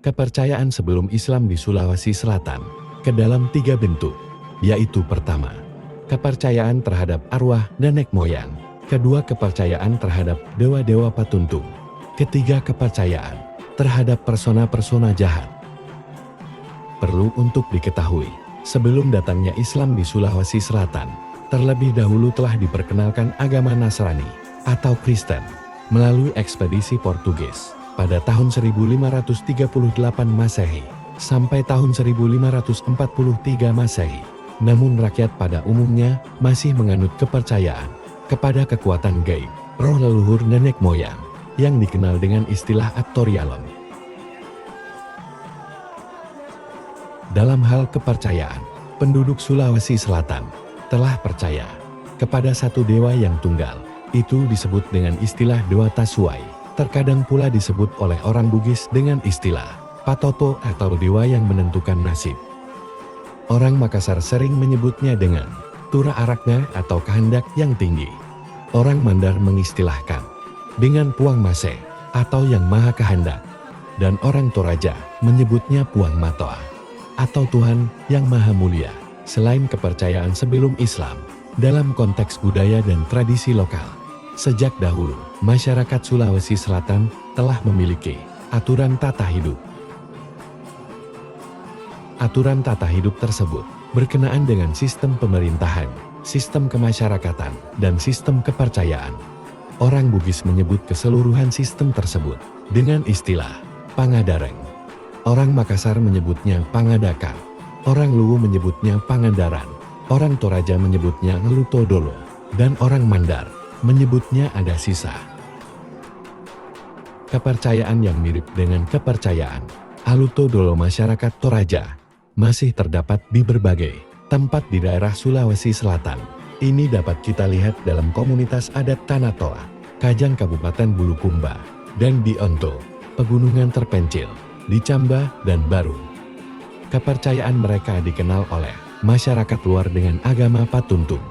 kepercayaan sebelum Islam di Sulawesi Selatan ke dalam 3 bentuk, yaitu pertama, kepercayaan terhadap arwah nenek moyang, kedua kepercayaan terhadap dewa-dewa patuntung, ketiga kepercayaan terhadap persona-persona jahat. Perlu untuk diketahui, sebelum datangnya Islam di Sulawesi Selatan, terlebih dahulu telah diperkenalkan agama Nasrani atau Kristen melalui ekspedisi Portugis pada tahun 1538 Masehi sampai tahun 1543 Masehi. Namun rakyat pada umumnya masih menganut kepercayaan kepada kekuatan gaib, roh leluhur nenek moyang, yang dikenal dengan istilah Atorialon. Dalam hal kepercayaan, penduduk Sulawesi Selatan telah percaya kepada satu dewa yang tunggal. Itu disebut dengan istilah Dewa Tasuai. Terkadang pula disebut oleh orang Bugis dengan istilah Patoto atau dewa yang menentukan nasib. Orang Makassar sering menyebutnya dengan Tura Arakna atau kehendak yang tinggi. Orang Mandar mengistilahkan dengan Puang Mase atau yang maha kehendak. Dan orang Toraja menyebutnya Puang Matoa atau Tuhan yang maha mulia. Selain kepercayaan sebelum Islam, dalam konteks budaya dan tradisi lokal, sejak dahulu, masyarakat Sulawesi Selatan telah memiliki aturan tata hidup. Aturan tata hidup tersebut berkenaan dengan sistem pemerintahan, sistem kemasyarakatan, dan sistem kepercayaan. Orang Bugis menyebut keseluruhan sistem tersebut dengan istilah Pangadareng. Orang Makassar menyebutnya Pangadaka. Orang Luwu menyebutnya Pangandaran. Orang Toraja menyebutnya Ngelutodolo. Dan orang Mandar menyebutnya ada sisa. Kepercayaan yang mirip dengan kepercayaan Alutodolo masyarakat Toraja masih terdapat di berbagai tempat di daerah Sulawesi Selatan. Ini dapat kita lihat dalam komunitas adat Tanatoa, Kajang Kabupaten Bulukumba, dan di Onto, pegunungan terpencil, di Camba dan Baru. Kepercayaan mereka dikenal oleh masyarakat luar dengan agama Patuntung.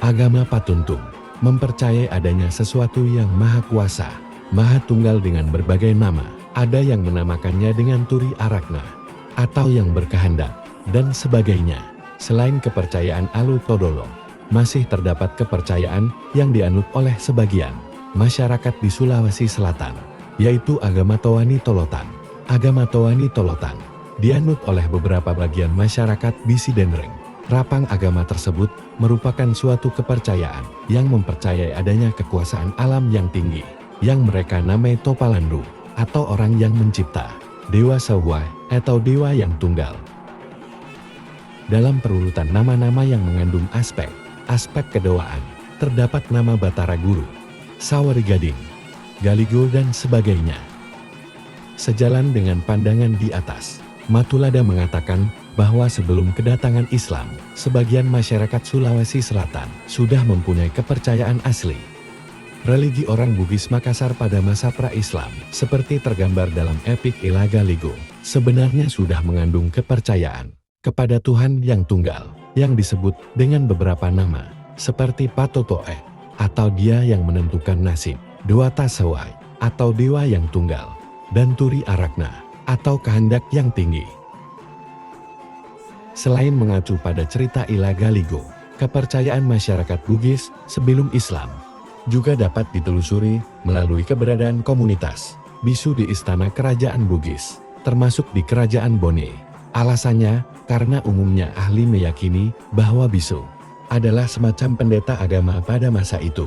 Agama Patuntung mempercayai adanya sesuatu yang maha kuasa, maha tunggal dengan berbagai nama. Ada yang menamakannya dengan Turi Arakna, atau yang berkehendak, dan sebagainya. Selain kepercayaan Alutodolo, masih terdapat kepercayaan yang dianut oleh sebagian masyarakat di Sulawesi Selatan, yaitu agama Towani Tolotan. Agama Towani Tolotan dianut oleh beberapa bagian masyarakat Bisidenreng. Rapang agama tersebut merupakan suatu kepercayaan yang mempercayai adanya kekuasaan alam yang tinggi, yang mereka namai Topalandu, atau orang yang mencipta, Dewa Sawai, atau Dewa yang tunggal. Dalam perurutan nama-nama yang mengandung aspek kedewaan, terdapat nama Batara Guru, Sawari Gading, Galigo dan sebagainya. Sejalan dengan pandangan di atas, Matulada mengatakan bahwa sebelum kedatangan Islam, sebagian masyarakat Sulawesi Selatan sudah mempunyai kepercayaan asli. Religi orang Bugis Makassar pada masa pra-Islam, seperti tergambar dalam epik Ila Galigo, sebenarnya sudah mengandung kepercayaan kepada Tuhan yang tunggal, yang disebut dengan beberapa nama, seperti Patotoe, atau Dia yang menentukan nasib, Dewa Tasawai, atau Dewa yang tunggal, dan Turi Arakna, atau kehendak yang tinggi. Selain mengacu pada cerita Ila Galigo, kepercayaan masyarakat Bugis sebelum Islam juga dapat ditelusuri melalui keberadaan komunitas bisu di istana kerajaan Bugis, termasuk di kerajaan Bone. Alasannya, karena umumnya ahli meyakini bahwa bisu adalah semacam pendeta agama pada masa itu.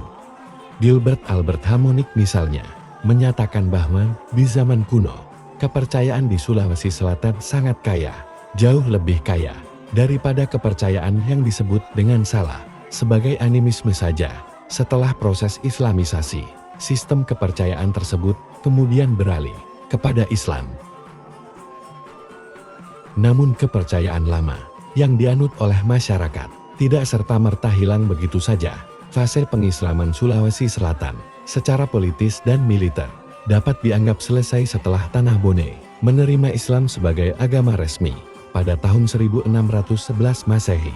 Gilbert Albert Hamonik misalnya, menyatakan bahwa di zaman kuno, kepercayaan di Sulawesi Selatan sangat kaya, jauh lebih kaya daripada kepercayaan yang disebut dengan salah sebagai animisme saja. Setelah proses Islamisasi, sistem kepercayaan tersebut kemudian beralih kepada Islam. Namun kepercayaan lama yang dianut oleh masyarakat tidak serta-merta hilang begitu saja. Fase pengislaman Sulawesi Selatan secara politis dan militer dapat dianggap selesai setelah Tanah Bone menerima Islam sebagai agama resmi pada tahun 1611 Masehi.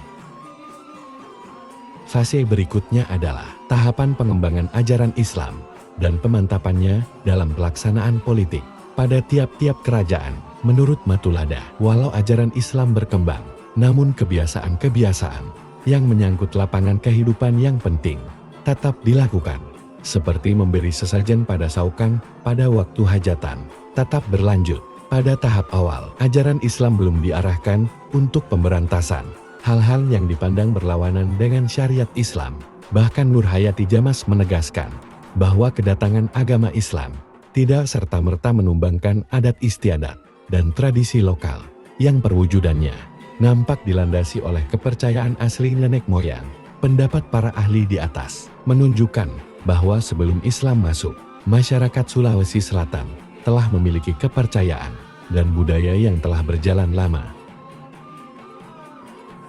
Fase berikutnya adalah tahapan pengembangan ajaran Islam dan pemantapannya dalam pelaksanaan politik pada tiap-tiap kerajaan. Menurut Matulada, walau ajaran Islam berkembang, namun kebiasaan-kebiasaan yang menyangkut lapangan kehidupan yang penting tetap dilakukan, seperti memberi sesajen pada saukang pada waktu hajatan, tetap berlanjut. Pada tahap awal, ajaran Islam belum diarahkan untuk pemberantasan hal-hal yang dipandang berlawanan dengan syariat Islam. Bahkan Nur Hayati Jamas menegaskan bahwa kedatangan agama Islam tidak serta-merta menumbangkan adat istiadat dan tradisi lokal yang perwujudannya nampak dilandasi oleh kepercayaan asli nenek moyang. Pendapat para ahli di atas menunjukkan bahwa sebelum Islam masuk, masyarakat Sulawesi Selatan telah memiliki kepercayaan dan budaya yang telah berjalan lama.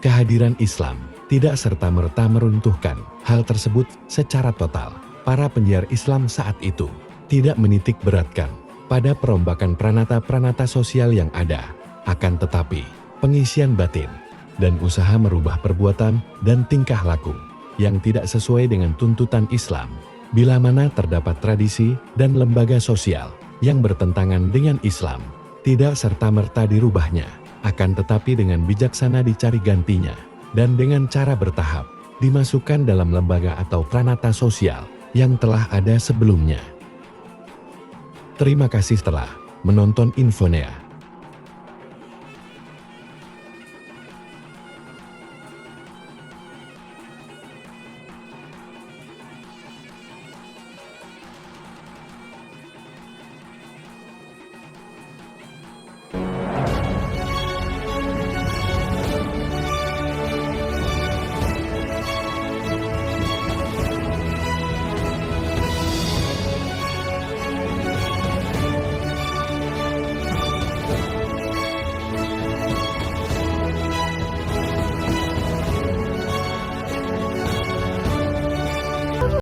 Kehadiran Islam tidak serta-merta meruntuhkan hal tersebut secara total. Para penyiar Islam saat itu tidak menitik beratkan pada perombakan pranata-pranata sosial yang ada. Akan tetapi, pengisian batin dan usaha merubah perbuatan dan tingkah laku yang tidak sesuai dengan tuntutan Islam. Bila mana terdapat tradisi dan lembaga sosial yang bertentangan dengan Islam, tidak serta-merta dirubahnya, akan tetapi dengan bijaksana dicari gantinya, dan dengan cara bertahap, dimasukkan dalam lembaga atau pranata sosial yang telah ada sebelumnya. Terima kasih telah menonton Infonea.